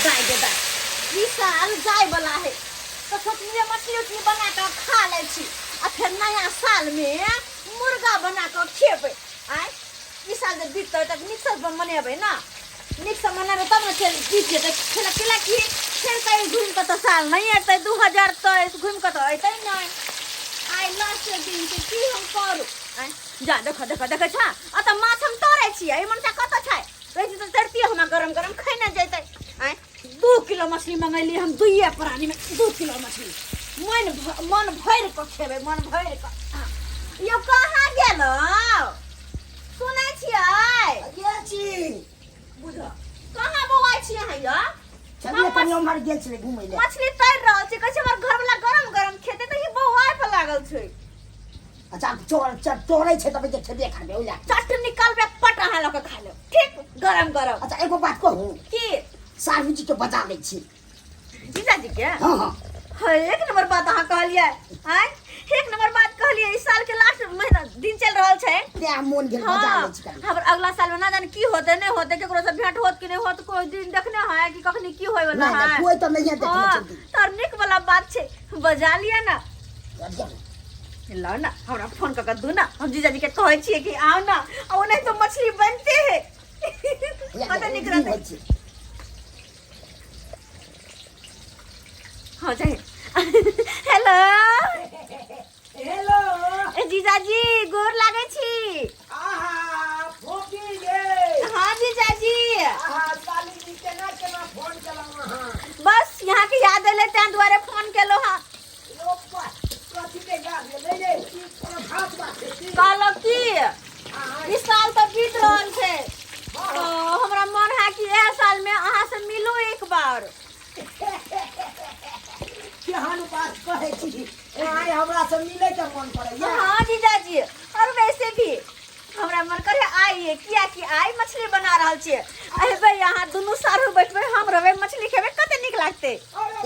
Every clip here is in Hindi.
गेदाय ई साल जाए वाला है तो सोचलिए मछली उछली बना कर खा ले छी आ फिर नया साल में मुर्गा बना कर खेबै आय ई साल जब बीततै तब नीक से मनेबै ना नीक से मनेबै तब न चल बीत जेतै खेला कि फिर कहीं घूम के तो साल नहीं एतै 2023 घूम के तो एतै नहीं आइ लास्ट दिन के की हम करू आय जा देख छा आ त माछ हम तोड़ै छी ए मनटा कत छै कहै छी त तरती हमरा गरम गरम खैने जैतै आय 2 किलो मछली मंगैली हम दुइये प्राणी में 2 किलो मछली मन भर के खेबै मन भर के यो कहाँ गेलो सुनै छियै के छी बुझ कहाँ बौआइ छी अहाँ यो चलिए कनी हमर गेल छले घुमै ले मछली तैर रहल छै कहै छै हमर घर वाला गरम गरम खेते त ई बौआइ पे लागल छै अच्छा चोरै छै तब जे खेबे खाबे ओला चट निकाल बे पट अहाँ लक खा लो ठीक गरम गरम अच्छा एगो बात कहूं की साहू जी के बता दै छी जीजाजी के हां है एक नंबर बात अहाँ कहलिए हैं एक नंबर बात कहलिए इस साल के लास्ट महीना दिन चल रहल छै ते मोन गेल बजा लै छी हम अगला साल में ना जाने की होते नहीं होते केकरो से भेंट होत कि नहीं होत कोई दिन देखने है कि कखनी की होय वाला है कोई तो नहीं देखने चलती तार निक वाला बात छै बजा लिया ना ला ना हमरा फोन कर दू ना हम जीजाजी के कहै छियै कि आओ ना और नहीं तो मछली बनते हैं पता नहीं करत हो जाए हेलो हेलो ए जीजाजी गोर लागै छी आहा फोकी गे हां जीजाजी आहा साली जी केना फोन चलावा हां बस यहाँ के याद आले तै द्वारे फोन केलो हां ओपा कथि के गाल ले ले कोनो खास बात छै कहलो की इस साल तो बीत रहल छै तो हमरा मन है कि ए साल में अहाँ से मिलू एक बार केहन बात कहै छी आइ हमरा से मिले के मन करैया हां जीजाजी और वैसे भी हमरा मन करे आइए किया कि आई मछली बना रहल छियै अबे यहाँ दुनू सारू बैठबे हम रहबे मछली खेबे कते नीक लागते अरे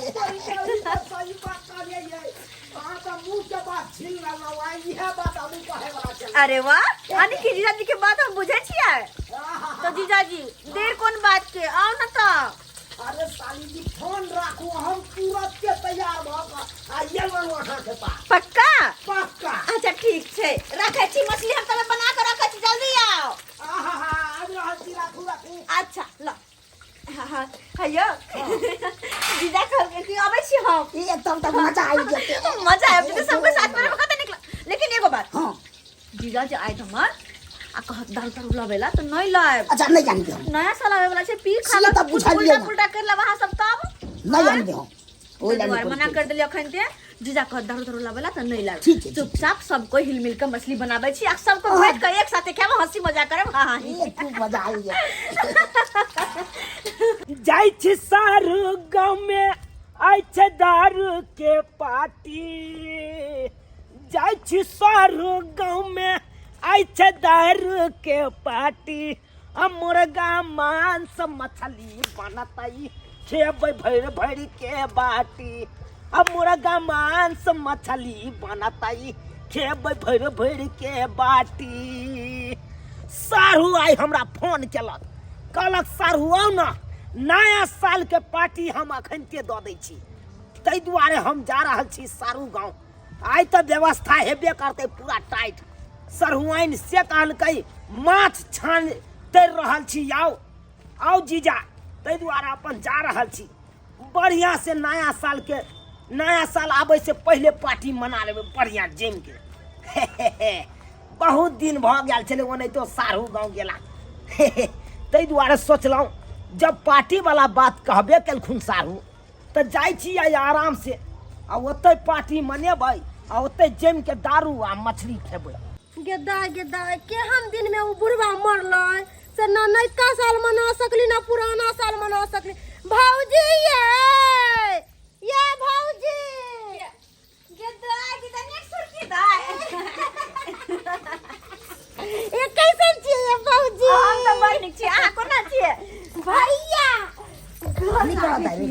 सही बात कहलिए ये अहाँ त मुंह के बात छीन लेलौ आइ इहे बात हम कहे वाला छै अरे वाह यानी कि जीजाजी के बात हम बुझे छियै तो जीजाजी देर कोन बात के आओ ना तो अरे साली जी फोन राखू हम तुरंत के तैयार भ के आइएगा वहां के पास पक्का पक्का अच्छा ठीक छै रखै छी मछली हम तब बना के रखै छी जल्दी आओ आहा आज रहल छी राखू अच्छा ल हां हेयो जीजा कहल कि आबै छी हम एकदम त मजा आइ जेते मजा आबि जेते सबके साथ में कते निकल लेकिन एगो बात हां जीजा जे आइ हमर आ कहत दारू लबेला तो नहीं लाए अच्छा नहीं जानबे हम नया साल आवे वाला छै पी खाला तब बुझलिए उल्टा कर ला वहां सब तब नहीं जानबे हम ओइ ओइ मना कर देलिए अखन ते जीजा कहत दारू लबेला तो नहीं लाए ठीक है चुपचाप सबको हिल मिल के मछली बनाबै छी आ सबको बैठ के एक साथे खाब हंसी मजाक करब हां ये खूब मजा आई जाय छी सारू गांव में आइ छै दारू के पार्टी जाय छी सारू गांव में आइ छै दारू के पार्टी मुर्गा मांस मछली बनतई खेबै भैर भैर के बाटी मुर्गा मांस मछली बनतई खेबै भैर भैर के बाटी सारू आई हमरा फोन केलक कहलक सारू आओ ना नया साल के पार्टी हम अखनते दऽ दै छी ताहि दुआरे हम जा रहल छी सारू गाँव आइ तऽ व्यवस्था हेबे करतै पूरा टाइट सरुआइन से कहलकै माछ छान तैर रहल छी आओ जीजा ताहि दुआरे अपन जा रहल छी बढ़िया से नया साल आबै से पहले पार्टी मना लेबै बढ़िया जम के बहुत दिन भऽ गेल छलै ओनाहितो सारू गाँव गेला ताहि दुआरे सोचलहुँ जब पार्टी वाला बात कहबे केलखुन सारू तऽ जाइ छी आराम से आ ओतै पार्टी मनेबै आ ओतै जम के दारू आ मछली खेबै गेदा केहन दिन में वो बुढ़वा मरलै से ना नयका साल मना सकली ना पुराना साल मना सकली भौजी ये भौजी गेदा नेक्स्ट सुरकी दाय ये कैसन छियै भौजी हम तऽ बड़ नीक छी अहाँ कोना छियै भैया निकल दाई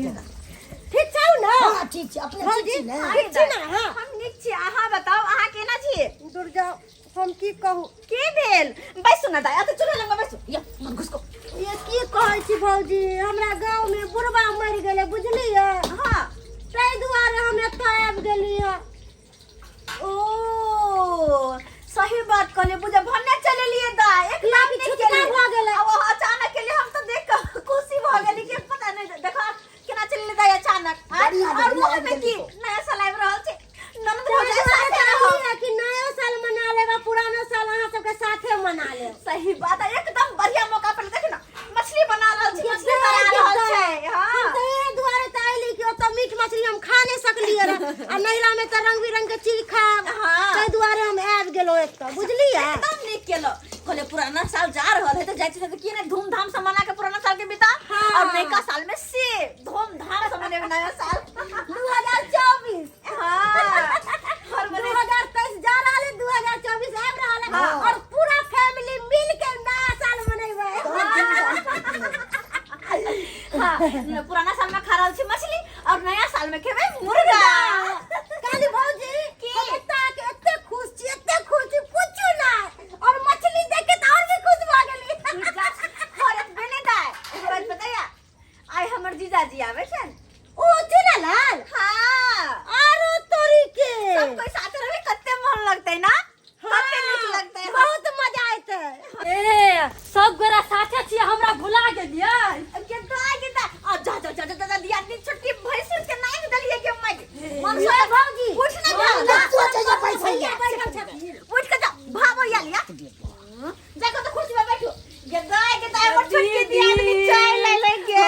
ठीक छौ ना हां ठीक छै अपने ठीक छी ने ठीक छी ना हां हम नीक छी अहाँ बताओ अहाँ केना छी दुर्गा हम की कहू की भेल बैसु ना दाय अत चलो लंगा बैसु या घुसको ये की कहै छी भौजी हमरा गांव में बुढ़वा गेली है। ओ सही बात कहले बुझे भन्ने चले लिए दा एक लाख लाख छुटका भ गेलै। अब अचानक के लिए हम तो देख कर खुशी भ गेली कि पता नहीं देखा केना चले दा अचानक और वो में की नया साल आबि रहल छै ननद हो जाए साथे रहो कि नया साल मना लेबा पुराना साल अहाँ सबके साथे मना लेब। सही बात है एकदम बढ़िया मौका पर देख ना मछली बना रहल छी मछली बना रहल छै हम हां तो ए दुआरे त आइली कि ओत मीट मछली हम खा नहीं सकलिए रे आ नैरा में त रंग बिरंग के चीज खाब। हाँ। तै दुआरे हम आबि गेलो एक त बुझलिए। एकदम नीक केलो कहले पुराना साल जा रहल है तो जाय छै कि ने धूमधाम से मना के पुराना साल के बिता हाँ। और नया साल में से धूमधाम से मनावे नया साल 2024 हां और मने 2023 जा रहल है 2024 आबि रहल है हाँ। और पूरा फैमिली मिल के नया साल मनेबै। हां पुराना साल में खा रहल छी मछली और नया साल में खेबै मुर्गा काली भौजी की? हम एते खुश छी पूछू ना और मछली देख के त और भी खुश भ गेली। खरत बने दा एक बात बताया आई हमर जीजाजी आवे छन ओ चुना लाल हां आरो तोरी के सब कोई साथ रहे कत्ते मन लगतै ना कत्ते नीक लगतै बहुत मजा आइते। ए सब गोरा साथे छियै हमरा भुला गेलियै। आ जा दिया नी छुट्टी भैंसुर के नाम दलिए के मैं मन ये भौजी उठ ना तू चाहिए पैसा भैया बैठल छथिन उठ के जा भागो या लिया जाको तो कुर्सी पे बैठो गदाय पर छुट्टी दिया नी चाय ले लेंगे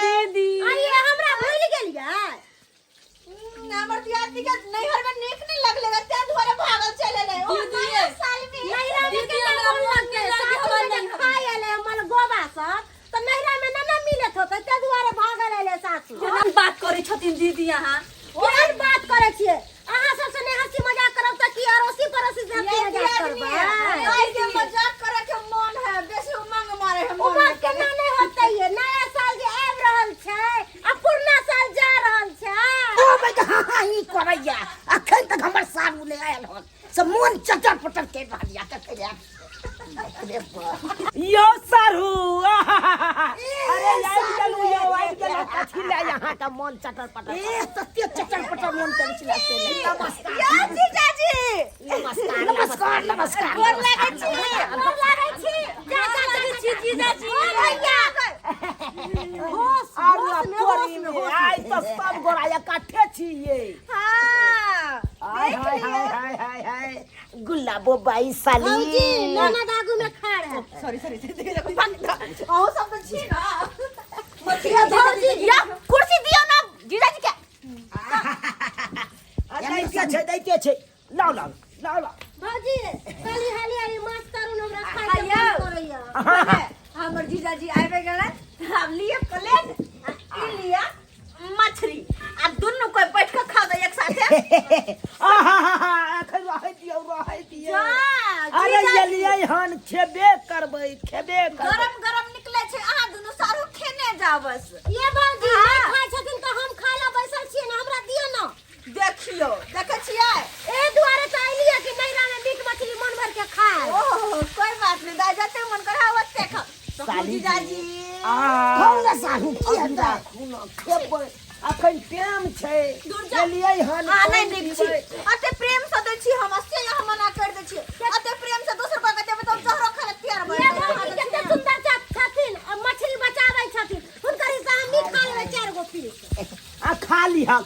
दीदी आइए हमरा भूल गेलियै। हमर दियादनी के नैहर में नीक नहीं लगलेगा ते दुआरे भागल चले ले ओ दीदी, नया साल में नैरा में दीदी, के हमरा मन मन लगे लगे, साथ में खाय आले हमर गोबा सब त नैरा में ना मिलत होते ते दुआरे भागल आले सासू। केहन बात करै छथिन दीदी अहाँ। केहन बात करे छियै अहाँ सबसे ने हंसी मजाक करब त की अड़ोसी पड़ोसी से हंसी मजाक करबै। आई के मजाक करे के मन है बेसी उमंग मारे है उमर केना नहीं होते ये नया साल जे आबि रहल छै आ पुरना साल जा रहल छै। ओ भाई हां ई करैया अखन तक हमर साल ले आयल हन सब मन चटर पटर के रहलिया त यो सारू अरे आई चलू कथी ले यहाँ का मन चटर पटर ए तते चटर पटर मन करै छिला से नमस्कार या जीजाजी नमस्कार नमस्कार गोर लागै छी जा छी जीजाजी। ओ भैया होश आरु होश में पोरी में आई तो सब गोरा इकट्ठे छिए हां हाय हाय हाय हाय हाय हाय गुलाबो बाई साली भौजी ननद आगू में खड़ है। सॉरी ओ सब तो छी ना ये भौजी या कुर्सी दियो ना जीजाजी के दैते छै लाओ लाओ लाओ लाओ भौजी खाली हाली हाली मास्टर हमरा खाय के आइयो। मन करैया। हमर जीजाजी आबे गेलै हम लिए प्लेट ई लिया मछली आ दुनु कोई बैठ के खा दे एक साथे एखन रहै दियौ जा अरे जीजाजी, एलियै हन खेबे करबै गरम गरम निकले छै अहाँ दुनु सारू खेने जाओ बस ये भौजी हाँ। नहीं खाय छथिन त हम खाय ला बैसल छियै ना हमरा दियो ना। देखियो देखे छियै ए दुआरे त आइलिए कि नैरा में मीट मछली मन भर के खाए। ओह कोई बात नहीं दाई जते मन करे ओते खा तो साली जीजाजी कौन साहू की हटा खेबै अखन टाइम छै दूर जा। एलियै हन आ नहीं नीक छी अते प्रेम से दै छी हम से यहाँ मना कर दै छी अते प्रेम से दोसर बात देबै तो जहरो खाए तैयार ये भौजी कते सुंदर छथिन और मछली बचाबै छथिन हुनकर हिस्सा हम मीट खा लेबै 4 गो पीस। आ खा लिहा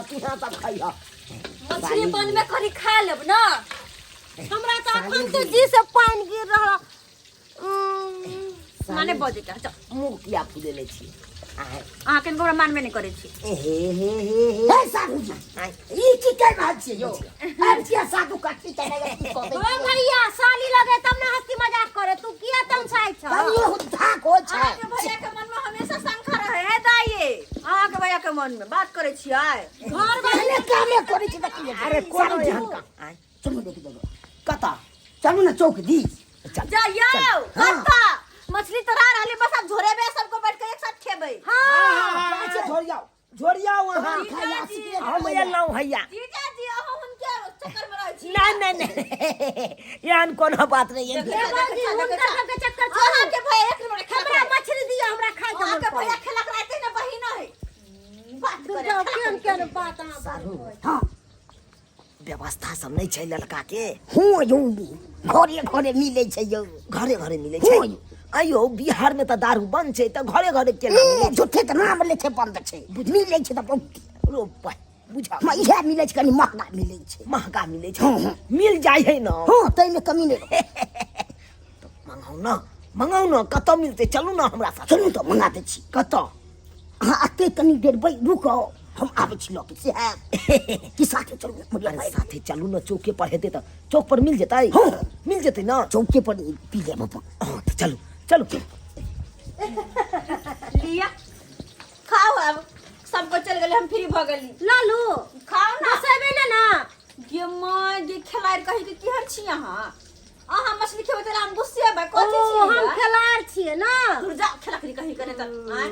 तू यहाँ सब खइहा मछली बनबे करी खा लेब ना। हमरा त अखन तो जी से पानी गिर रहल। माने बजे का चल मुंह किया फुलेले छी अहाँ के गोरा मानबे नहीं करे छी हे साहू जी ई की कर रहल छियै यो अब किया साधु काटी तने की ओ कहै भैया साली लगे तब ना हंसी मजाक करे तू किया तमसाई छ। तनी हुद्दा को छै अहाँ के भैया के मन में हमेशा शंका रहे है दाई अहाँ के भैया के मन में बात करे छियै घर वाले कामे करै छी देखिए अरे कोनो एहन का चलू देखि दो कता चलू ना चौक दी जा यो हाँ। कत्ता मछली तोरा रहली बस अब झोरे में सबको बैठ के एक साथ खेबै अच्छा झोरियाओ वहाँ जीजाजी, हम एलहुँ हैया जीजाजी अहाँ हुनके चक्कर में रहै छी नहीं एहन कोनो बात नहीं है ये भौजी हुनकर सबके चक्कर छ। अहाँ के भैया एक नंबर हमरा खेला मछली दियो हमरा खाय के अहाँ मन के भैया करे। खेलक रहते ना बहिन है बात तू करे जाओ केन केन बात अहाँ साधु बात हां व्यवस्था सब नहीं छै लड़का के? हो यौ घरे घरे मिलै छै यौ घरे घरे मिले छै? आयो बिहार में तो दारू बंद छै, तो घरे घरे केना मिले? झूठे के नाम ले छै बंद छै मिलै छै त बहुत रो भाई बुझा म इहे मिलै छै कनी महंगा मिलै छै महंगा मिले छै। मिल जाय है ना? हां तै में कमी नहीं मंगाऊ ना कत मिलते? चलू ना हमरा साथ। चलू तो मंगा दे छी कत? हां आते कनी देर बै रुको हम आबै छी लॉक से है कि साथे चलू मुझे अरे साथे चलू ना, चौके पर हेते तो चौक पर मिल जेतै? हाँ। मिल जेतै ना? चौके पर पी ले बाबा हाँ तो चलू चलू। लिया खाओ, अब सबको चल गए, हम फ्री भ गली। लालू खाओ ना। बसेबे ना गे मां गे खिलाड़ कहि के केहन छी अहाँ? अहाँ मछली खेबै त हम गुस्से बा कथि छी? हम खिलाड़ छिए ना, जा खिलाखरी कहि करे त आय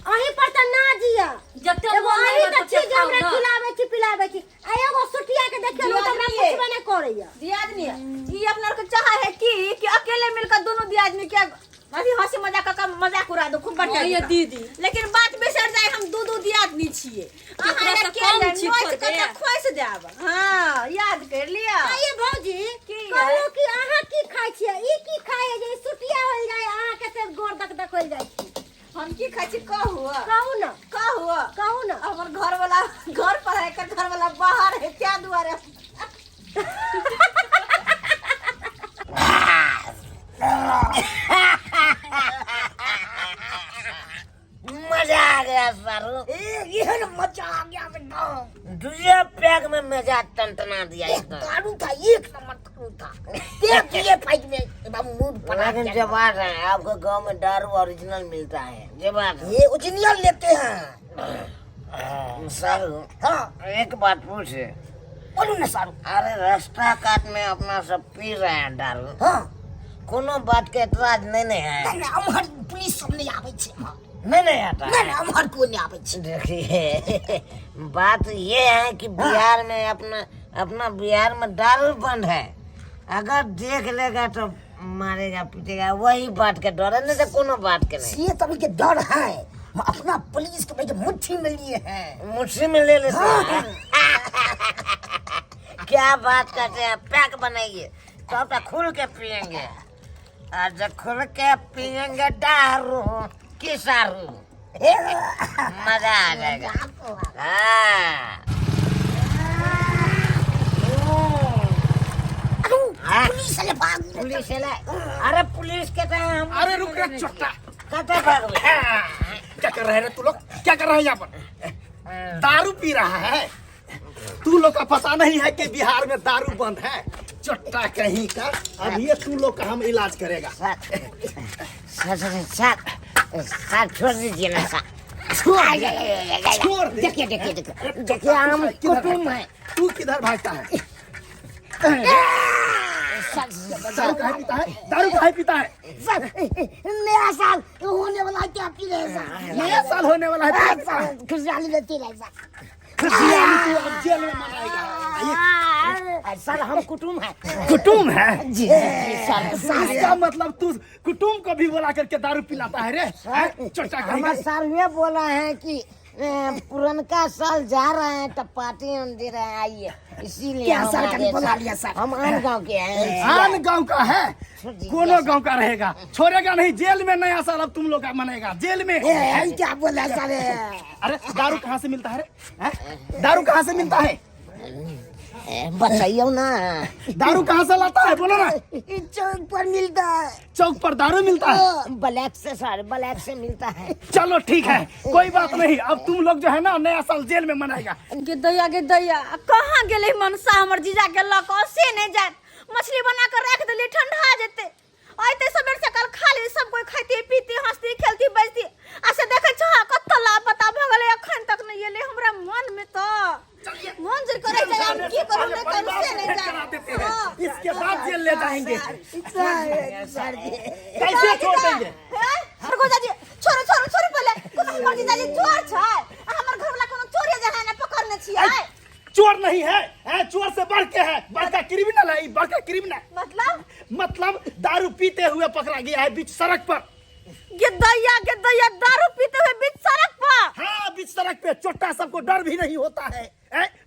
अही पर त ना जिया जते एगो मोन अही होइए त तते छी जे खाउ हमरा ना। खिलाबै छी पिलाबै छी आ एगो सुटिया के देखियो तो हमरा दियादनी। कुछ नहीं करैया। दियादनी ई अपना के चाहा है कि अकेले मिलकर दोनों दियादनी के अभी हंसी मजाक का मजाक उड़ा दो खूब बढ़िया ये दीदी लेकिन बात बिसर जाए हम दो दियादनी छिए। केकरा से कम छी खोदे? खोस देब। हां याद कर लिया। आइए भौजी की कहू कि अहाँ की खाइ छिए? ई की खाइ जे सुटिया होल जाय अहाँ के से गोर दक दक होल जाय छी? हम की खाइ छी कहू कहू ना कहू ना। हमर घर वाला घर पर है, कर घर वाला बाहर है, क्या दुआरे? मजा आ गया सारू। ये ना मजा आ गया एकदम दूसरे पैक में मजा टनटना दिया एकदम। दारू था एक नंबर दारू था देख ये फाइट में एकदम मूड बना लेकिन दिया। जो बात है आपके गांव में दारू ओरिजिनल मिलता है, जो बात है। ये ओरिजिनल लेते हैं सारू हाँ एक बात पूछे? बोलू ना सारू अरे रास्ता काट में अपना सब पी रहे हैं दारू, हाँ कोनो बात के एतराज नहीं है? नहीं हमार पुलिस सब नहीं आवे छे नहीं आता नहीं है? हमार को नहीं आवे छे। देखिए बात ये है कि बिहार में अपना बिहार में दारू बंद है। अगर देख लेगा तो मारेगा पीटेगा, वही बात के डर है, नहीं तो कोनो बात के नहीं। ये तभी के डर है हम अपना पुलिस के भाई मुट्ठी में लिए हैं। मुझसे में ले लेते हैं। क्या बात करते हैं? पैक बनाइए तो अपना खुल के पियेंगे, और जब खुल के पियेंगे दारू की सारू मजा आ जाएगा। हाँ पुलिस वाले भाग पुलिस है ना? अरे पुलिस के तो हम अरे रुक रे चोट्टा, कते भाग गए? क्या कर रहे हैं रे तू लोग? क्या कर रहे हैं यहाँ पर? दारू पी रहा है? तू लोग का पता नहीं है कि बिहार में दारू बंद है? चोट्टा कहीं का, अब ये तू लोग का हम इलाज करेगा। सर छोड़ दीजिए ना सर। छोड़ दे। देखिए देखिए देखिए देखिए हम कुटुम्ब है। तू किधर भागता है? दारू कहाँ पीता है? दारू कहाँ पीता है? नया साल होने वाला है, क्या पी रहे हैं साहब? नया साल होने वाला है। खुशहाली रहती है साहब। खुशियाली तू अब जेल में मनाएगा। सर हम कुटुम्ब है। कुटुम्ब है? जी सर। इसका मतलब तू कुटुम्ब को भी बुला करके दारू पिलाता है रे? चोट्टा कहीं हमारे का। सर ये बोला है कि पुरनका साल जा रहे हैं तो पार्टी हम दे रहे हैं, आइए इसीलिए क्या हम सर आ का गए बुला सर। लिया सर? हम आन गांव के हैं। आन गांव का है, जी, कोनो गांव का रहेगा, छोड़ेगा नहीं। जेल में नया साल अब तुम लोग का मनेगा, जेल में। ये क्या बोला सर? अरे दारू कहाँ से मिलता है रे? हैं? दारू कहाँ से मिलता है? बताइए ना। दारू कहाँ से लाता है? बोलो ना। चौक पर मिलता है। चौक पर दारू मिलता है? ब्लैक से सर, ब्लैक से मिलता है। चलो ठीक है, कोई बात नहीं। अब तुम लोग जो है ना नया साल जेल में मनाएगा। गे दैया कहाँ गेले मनसा हमर जीजा के लक से नहीं जात। मछली बना कर रख देली ठंडा जेते, आइते सबेर से कल खा ले, सब कोई खाती पीती हंसती खेलती बजती। आसे देखे छ कत लापता भ गेले, अखन तक नहीं एले। हमरा मन में तो मन जर करे जाए हम की करू नहीं करू से नहीं करा देते हैं। जाए। इसके बाद जेल ले जाएंगे। सर जी कैसे छोड़ देंगे? सरगो जाजी छोरो छोरो छोरी पहले कुछ हमर जीजा जी चोर छ, हमर घर वाला कोनो चोरी जहां ने पकड़ने छियै। चोर नहीं है, चोर से बढ़ के है, बड़का क्रिमिनल है, बड़का क्रिमिनल। मतलब दारू पीते हुए पकड़ा गया है बीच सड़क पर। गे दैया दारू पीते हुए बीच सड़क पर। हाँ बीच सड़क पे। चोट्टा सबको डर भी नहीं होता है,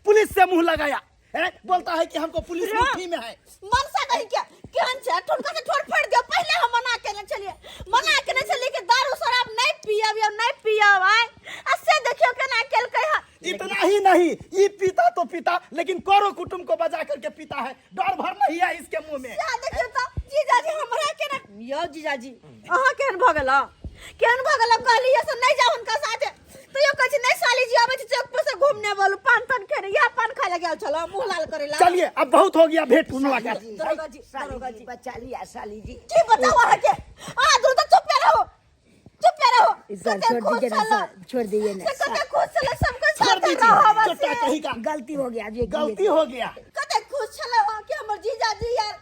पुलिस से मुंह लगाया। है? बोलता है कि हमको पुलिस मुट्ठी में है। मनसा कहीं क्या केहन छे ठुनका से ठोड़ फोड़ दियो। पहले हम मना के न चलिए कि दारू शराब नहीं पियब या नहीं पियब। आए अससे देखियो केना केल कह। इतना ही नहीं, ये पीता तो पीता लेकिन करो कुटुंब को बजा करके पीता है। डर भर नहीं है इसके मुंह में। या देखियो तो जीजाजी हमरा के न यो जीजाजी अहा केहन भगला कहली ऐसे नहीं जाओ उनका साथे। तो यो कछ नहीं साली जी आवे चौक पर से घूमने वालो पान तन खेने या पान खा लगे चलो मुंह लाल करेला। चलिए अब बहुत हो गया भेंट मुलाकात। दरोगा जी बचा लिया साली जी। की बताओ वहां के आ दूर तो चुप रहो। सर छोड़ दीजिए ना सर, छोड़ दीजिए ना कते खुश चले सब कुछ छोड़ साथ दीजिए, रहो चोटा बस। कहीं का गलती हो गया जी, गलती हो गया। कते खुश चले वहां के हमर जीजाजी यार।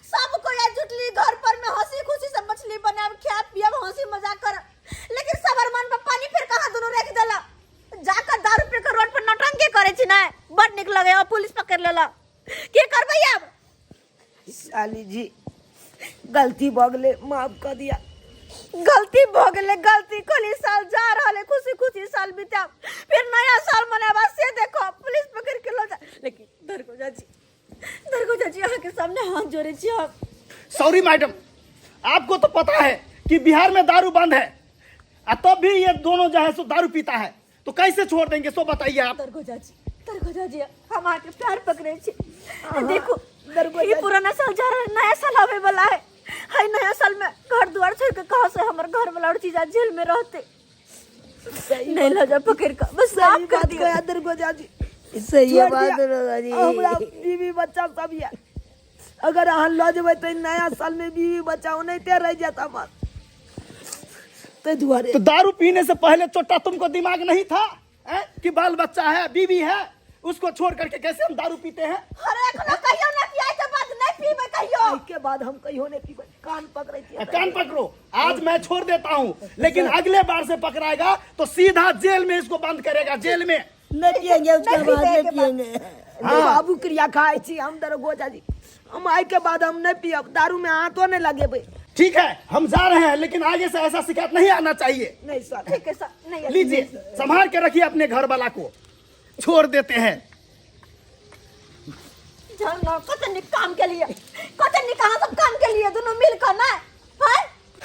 सब को या जुटली घर पर में हंसी खुशी से मछली बनाब खा पियब हंसी मजाक कर। लेकिन सबर मन पे पानी फिर कहां दोनों रख देला। जाकर दारू पी कर रोड पर नटंगी करे छी ना बड़ निक लगे और पुलिस पकड़ लेला। की करबै अब? साली जी गलती भगले माफ कर दिया। गलती भोगले गलती कली साल जा रहले खुशी खुशी साल बिता फिर नया साल मनाबा से देखो पुलिस पकड़ के लो जा। लेकिन दरगो जी यहाँ के सामने हाथ जोड़े छी आप। सॉरी मैडम, आपको तो पता है कि बिहार में दारू बंद है तब भी ये दोनों जो है सो दारू पीता है तो कैसे छोड़ देंगे सो बताइए आप। दरगो जी हम आके प्यार पकड़े छी। देखो ये पुराना साल जा रहा है नया साल आवे वाला है। हाय नया साल में घर द्वार छोड़ के कहां से हमर घर वाला और चीजा जेल में रहते। नहीं लजा पकड़ का बस साफ कर दिया। दरगो जी सही बात जी। हमरा बीवी बच्चा सब है। अगर अहाँ लऽ जेबै तो नया साल में बीवी बच्चा ओनाहिते रह जाता बात। ते दुआरे तो दारू पीने से पहले चोटा तुमको दिमाग नहीं था कि बाल बच्चा है बीवी है उसको छोड़ करके कैसे हम दारू पीते हैं? अरे एखनो कहियो ना कि आइ के बाद नहीं पीबे कहियो। के बाद हम कहियो नहीं पीबै। कान पकड़े छी। कान पकड़ो, आज मैं छोड़ देता हूँ लेकिन अगले बार से पकड़ाएगा तो सीधा जेल में इसको बंद करेगा, जेल में। नहीं पिएंगे उसके बाद नहीं पिएंगे। बाबू क्रिया खाए छी हम दरगोजा जी। हम आइ के बाद हम नहीं पियब दारू में हाथों नहीं लगेबै। ठीक है हम जा रहे हैं लेकिन आगे से ऐसा शिकायत नहीं आना चाहिए। नहीं सर ठीक है सर नहीं लीजिए संभाल के रखिए अपने घर वाला को। छोड़ देते हैं। जानो कतनी काम के लिए कतनी कहां सब काम के लिए दोनों मिलकर ना है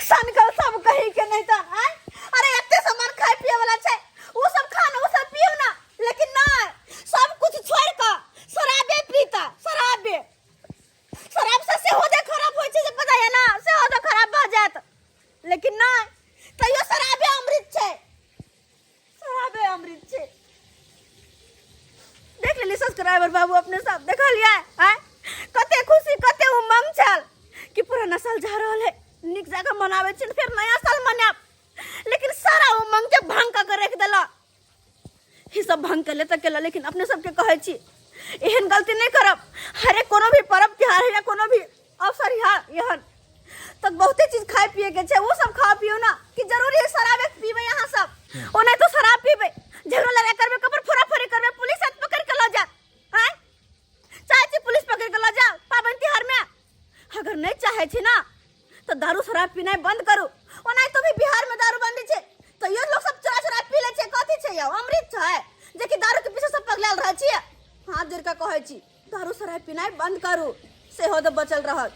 सनकल सब कहीं के नहीं था है। अरे इतने सामान खाए पिए वाला छै वो सब खाना वो सब पियो ना लेकिन ना सब कुछ छोड़ कर शराबे पीता। शराब से हो दे खराब होय छै से पता है ना से हो दे खराब भ जात। लेकिन ना तइयो शराबे अमृत छै। देख लेली सब्सक्राइबर बाबू अपने सब देखा लिया है कते खुशी कते उमंग छल कि पुराना साल जा रहल है निक जगह मनावे छिन फिर नया साल मनाब। लेकिन सारा उमंग के भंग कर रख देला। ही सब भंग के ले तक केला लेकिन अपने सबके कहै छी एहन गलती नहीं करब। हरे कोनो भी पर्व त्योहार है या कोनो भी अवसर एहन तक बहुते चीज खाए पिए के छै वो सब खा पियो ना कि जरूरी है शराब पीबे यहाँ सब ओ नहीं तो शराब पीबे झगड़ा लड़ाई करबे कबर फोड़ा फोड़ी करबे पुलिस हाथ पकड़ के ला जा हैं चाहे पुलिस पकड़ के ला जा पाबन त्योहार में। अगर नहीं चाहे छी ना तो दारू शराब पीना बंद करू ओ नहीं तो भी बिहार में दारू बंदी छै तो ये लोग सब चोरा चोरा पी ले छै कथी छै यो अमृत छै जे कि दारू के पीछे सब पगलाल रह छी। हाथ जोड़ के कहै छी दारू शराब पीना बंद करू से हो तो बचल रहत।